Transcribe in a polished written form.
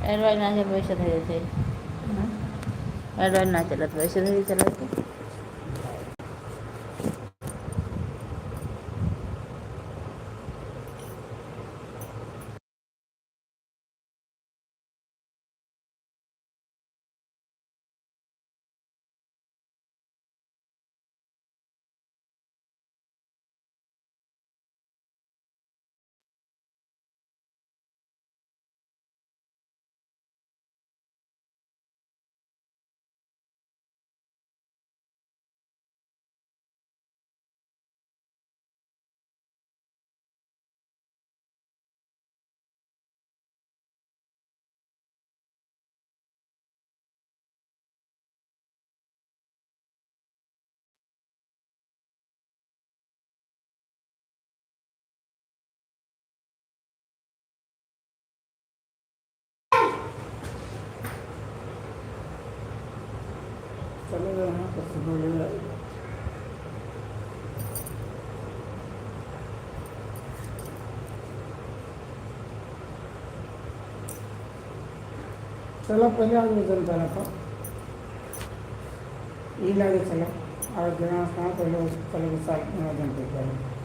advice ना चल पैसे धरे थे एडवाइस ना चलत पैसे धरे चलत चलेगा यहाँ पर से बोलेगा चलो पहले आदमी जनता रखो ये लगे चलो और जना कहाँ पहले चलो साथ में जनता करें